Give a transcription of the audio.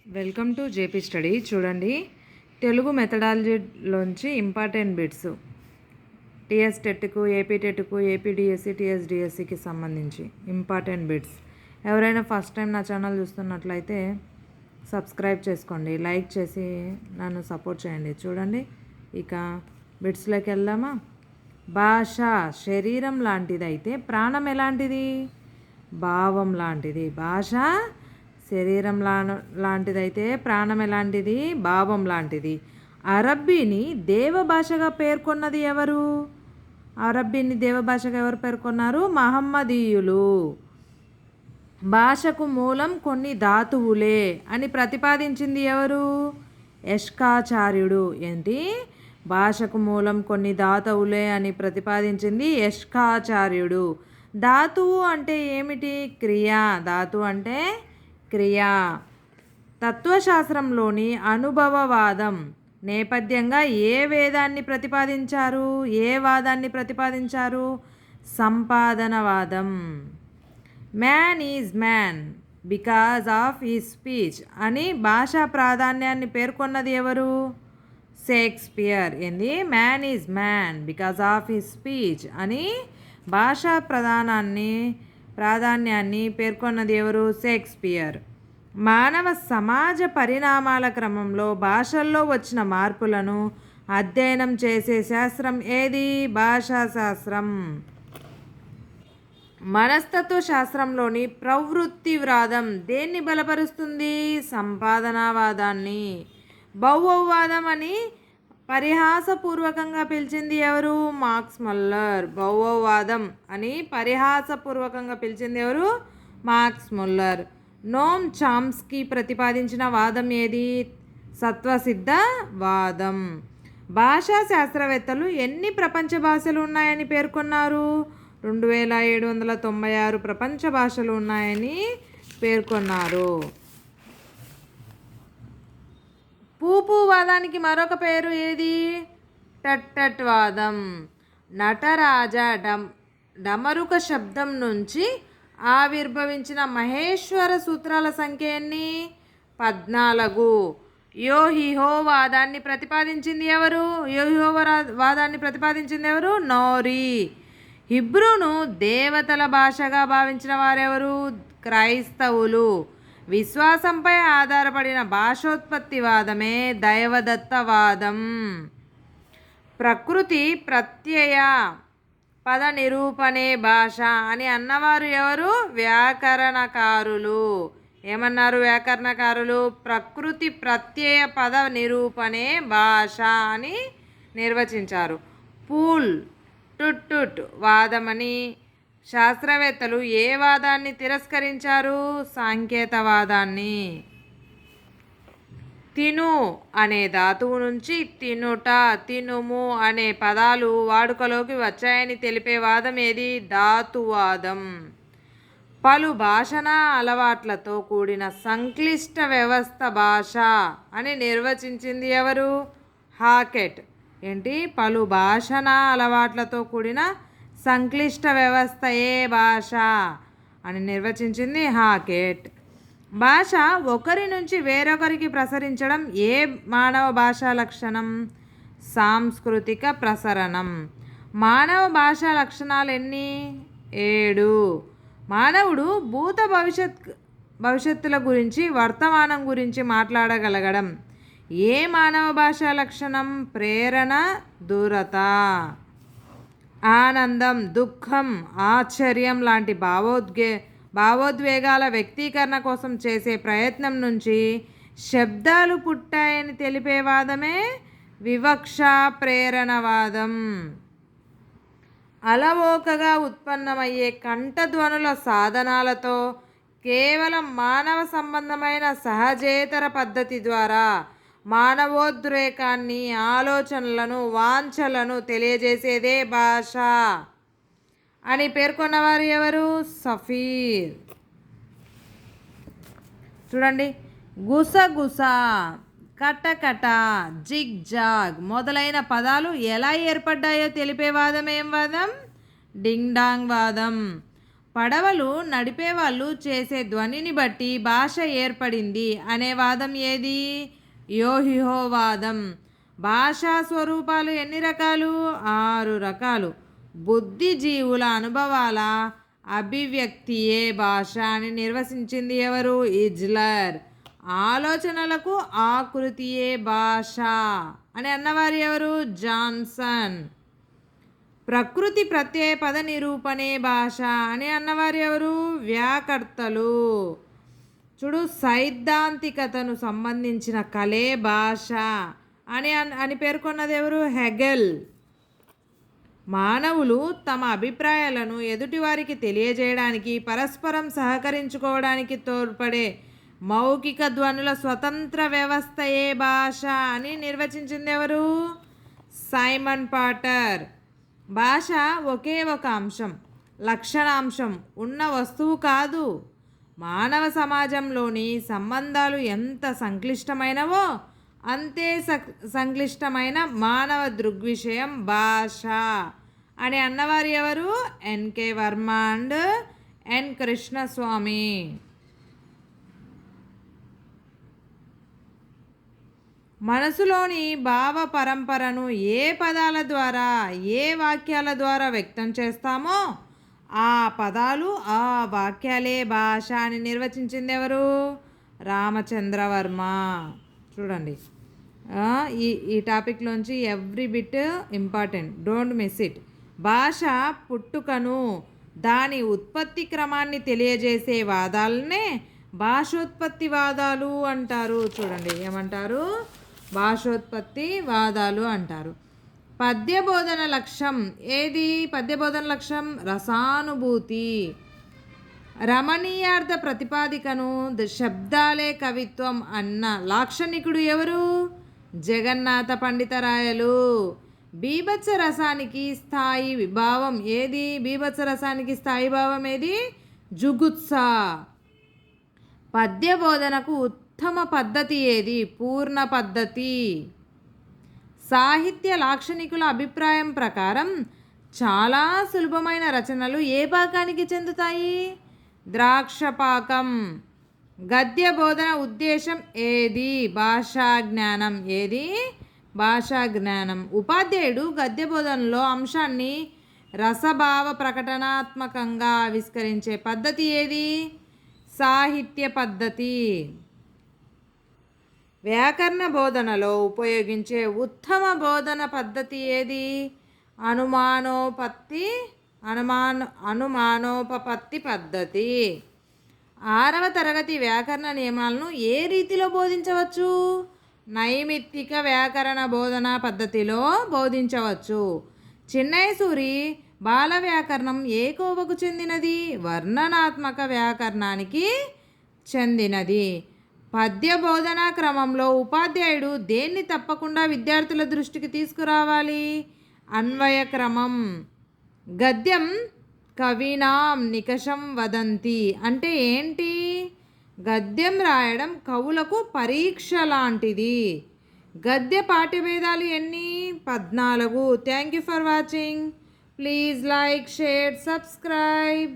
Welcome to JP study. చూడండి, తెలుగు మెథడాలజీలోంచి important bits TS టెట్కు, ఏపీ టెట్కు, ఏపీడిఎస్సి, టీఎస్డిఎస్సికి సంబంధించి ఇంపార్టెంట్ బిట్స్. ఎవరైనా ఫస్ట్ టైం నా ఛానల్ చూస్తున్నట్లయితే సబ్స్క్రైబ్ చేసుకోండి, లైక్ చేసి నన్ను సపోర్ట్ చేయండి. చూడండి, ఇక బిట్స్లోకి వెళ్దామా. భాష శరీరం లాంటిదైతే ప్రాణం ఎలాంటిది? భావం లాంటిది. భాష శరీరం లాంటిదైతే ప్రాణం ఎలాంటిది? భావం లాంటిది. అరబ్బీని దేవభాషగా పేర్కొన్నది ఎవరు? అరబ్బీని దేవభాషగా ఎవరు పేర్కొన్నారు? మహమ్మదీయులు. భాషకు మూలం కొన్ని ధాతువులే అని ప్రతిపాదించింది ఎవరు? యష్కాచార్యుడు. ఏంటి? భాషకు మూలం కొన్ని ధాతువులే అని ప్రతిపాదించింది యష్కాచార్యుడు. ధాతువు అంటే ఏమిటి? క్రియ. ధాతువు అంటే క్రియ. తత్వశాస్త్రంలోని అనుభవవాదం నేపథ్యంగా ఏ వేదాన్ని ప్రతిపాదించారు? ఏ వాదాన్ని ప్రతిపాదించారు? సంపాదనవాదం. Man is man because of his speech అని భాషా ప్రాధాన్యాన్ని పేర్కొన్నది ఎవరు? షేక్స్పియర్. ఏంది? Man is man because of his speech అని భాషా ప్రాధాన్యాన్ని పేర్కొన్నది ఎవరు? షేక్స్పియర్. మానవ సమాజ పరిణామాల క్రమంలో భాషల్లో వచ్చిన మార్పులను అధ్యయనం చేసే శాస్త్రం ఏది? భాషాశాస్త్రం. మనస్తత్వ శాస్త్రంలోని ప్రవృత్తివాదం దేన్ని బలపరుస్తుంది? సంపాదనావాదాన్ని. బౌద్ధవాదం అని పరిహాసపూర్వకంగా పిలిచింది ఎవరు? Marks Muller. బౌద్ధవాదం అని పరిహాసపూర్వకంగా పిలిచింది ఎవరు? Marks Muller. నోమ్ చామ్స్కీ ప్రతిపాదించిన వాదం ఏది? సత్వసిద్ధ వాదం. భాషా శాస్త్రవేత్తలు ఎన్ని ప్రపంచ భాషలు ఉన్నాయని పేర్కొన్నారు? 2796 ప్రపంచ భాషలు ఉన్నాయని పేర్కొన్నారు. పూపువాదానికి మరొక పేరు ఏది? టట్టట్ వాదం. నటరాజ డమరుక శబ్దం నుంచి ఆవిర్భవించిన మహేశ్వర సూత్రాల సంఖ్య ఎన్ని? 14. యోహిహో వాదాన్ని ప్రతిపాదించింది ఎవరు? వాదాన్ని ప్రతిపాదించింది ఎవరు? నోరి. హిబ్రూను దేవతల భాషగా భావించిన వారెవరు? క్రైస్తవులు. విశ్వాసంపై ఆధారపడిన భాషోత్పత్తివాదమే దైవదత్తవాదం. ప్రకృతి ప్రత్యయ పద నిరూపణే భాష అని అన్నవారు ఎవరు? వ్యాకరణకారులు. ఏమన్నారు వ్యాకరణకారులు? ప్రకృతి ప్రత్యయ పద నిరూపణే భాష అని నిర్వచించారు. పూల్ టుట్ వాదమని శాస్త్రవేత్తలు ఏ వాదాన్ని తిరస్కరించారు? సాంకేతవాదాన్ని. తిను అనే ధాతువు నుంచి తినుట, తినుము అనే పదాలు వాడుకలోకి వచ్చాయని తెలిపే వాదం ఏది? ధాతువాదం. పలు భాషనా అలవాట్లతో కూడిన సంక్లిష్ట వ్యవస్థ భాష అని నిర్వచించింది ఎవరు? హాకెట్. ఏంటి? పలు భాషనా అలవాట్లతో కూడిన సంక్లిష్ట వ్యవస్థయే భాష అని నిర్వచించింది హాకెట్. భాష ఒకరి నుంచి వేరొకరికి ప్రసరించడం ఏ మానవ భాషా లక్షణం? సాంస్కృతిక ప్రసరణం. మానవ భాషా లక్షణాలు ఎన్ని? 7. మానవుడు భూత భవిష్యత్తుల గురించి, వర్తమానం గురించి మాట్లాడగలగడం ఏ మానవ భాషా లక్షణం? ప్రేరణ, దూరత. ఆనందం, దుఃఖం, ఆశ్చర్యం లాంటి భావోద్వేగాల వ్యక్తీకరణ కోసం చేసే ప్రయత్నం నుంచి శబ్దాలు పుట్టాయని తెలిపే వాదమే వివక్ష ప్రేరణవాదం. అలవోకగా ఉత్పన్నమయ్యే కంఠధ్వనుల సాధనాలతో కేవలం మానవ సంబంధమైన సహజేతర పద్ధతి ద్వారా మానవోద్రేకాన్ని, ఆలోచనలను, వాంఛలను తెలియజేసేదే భాష అని పేర్కొన్నవారు ఎవరు? సఫీర్. చూడండి, గుసగుస, కటకట, జిగ్ జాగ్ మొదలైన పదాలు ఎలా ఏర్పడ్డాయో తెలిపే వాదం ఏం వాదం? డింగ్ డాంగ్ వాదం. పడవలు నడిపేవాళ్ళు చేసే ధ్వనిని బట్టి భాష ఏర్పడింది అనే వాదం ఏది? యోహిహో వాదం. భాషా స్వరూపాలు ఎన్ని రకాలు? 6 రకాలు. బుద్ధిజీవుల అనుభవాల అభివ్యక్తియే భాష అని నిర్వచించింది ఎవరు? ఇజ్లర్. ఆలోచనలకు ఆకృతియే భాష అని అన్నవారు ఎవరు? జాన్సన్. ప్రకృతి ప్రత్యయ పద నిరూపణే భాష అని అన్నవారు ఎవరు? వ్యాకర్తలు. చూడు, సైద్ధాంతికతను సంబంధించిన కలే భాష అని అని పేర్కొన్నది ఎవరు? హెగెల్. మానవులు తమ అభిప్రాయాలను ఎదుటివారికి తెలియజేయడానికి పరస్పరం సహకరించుకోవడానికి తోడ్పడే మౌఖిక ధ్వనుల స్వతంత్ర వ్యవస్థయే భాష అని నిర్వచించింది ఎవరు? Simon Potter. భాష ఒకే ఒక అంశం, లక్షణాంశం ఉన్న వస్తువు కాదు. మానవ సమాజంలోని సంబంధాలు ఎంత సంక్లిష్టమైనవో అంతే సంక్లిష్టమైన మానవ దృగ్విషయం భాష అని అన్నవారు ఎవరు? ఎన్కే వర్మ అండ్ ఎన్ కృష్ణస్వామి. మనసులోని భావ పరంపరను ఏ పదాల ద్వారా, ఏ వాక్యాల ద్వారా వ్యక్తం చేస్తామో ఆ పదాలు, ఆ వాక్యాలే భాష అని నిర్వచించింది ఎవరు? రామచంద్రవర్మ. చూడండి, ఈ టాపిక్లోంచి every bit important, don't miss it. భాష పుట్టుకను, దాని ఉత్పత్తి క్రమాన్ని తెలియజేసే వాదాలనే భాషోత్పత్తి వాదాలు అంటారు. చూడండి, ఏమంటారు? భాషోత్పత్తి వాదాలు అంటారు. పద్యబోధన లక్ష్యం ఏది? పద్యబోధన లక్ష్యం రసానుభూతి. రమణీయార్థ ప్రతిపాదికను శబ్దాలే కవిత్వం అన్న లాక్షణికుడు ఎవరు? జగన్నాథ పండితరాయలు. బీభత్స రసానికి స్థాయి భావం ఏది? బీభత్స రసానికి స్థాయి భావం ఏది? జుగుత్స. పద్య బోధనకు ఉత్తమ పద్ధతి ఏది? పూర్ణ పద్ధతి. సాహిత్య లాక్షణికుల అభిప్రాయం ప్రకారం చాలా సులభమైన రచనలు ఏ పాకానికి చెందుతాయి? ద్రాక్షపాకం. గద్య బోధన ఉద్దేశం ఏది? భాషా జ్ఞానం. ఏది? భాషా జ్ఞానం. ఉపాధ్యాయుడు గద్య బోధనలో అంశాన్ని రసభావ ప్రకటనాత్మకంగా ఆవిష్కరించే పద్ధతి ఏది? సాహిత్య పద్ధతి. వ్యాకరణ బోధనలో ఉపయోగించే ఉత్తమ బోధన పద్ధతి ఏది? అనుమానోపపత్తి పద్ధతి. 6వ తరగతి వ్యాకరణ నియమాలను ఏ రీతిలో బోధించవచ్చు? నైమిత్తిక వ్యాకరణ బోధనా పద్ధతిలో బోధించవచ్చు. చిన్నయ్య సూరి బాల వ్యాకరణం ఏ కోవకు చెందినది? వర్ణనాత్మక వ్యాకరణానికి చెందినది. పద్య బోధనా క్రమంలో ఉపాధ్యాయుడు దేన్ని తప్పకుండా విద్యార్థుల దృష్టికి తీసుకురావాలి? అన్వయ క్రమం. గద్యం కవినాం నికషం వదంతి అంటే ఏంటి? గద్యం రాయడం కవులకు పరీక్ష లాంటిది. గద్య పాఠ్యభేదాలు ఎన్ని? 14. Thank you for watching. Please like, share, subscribe.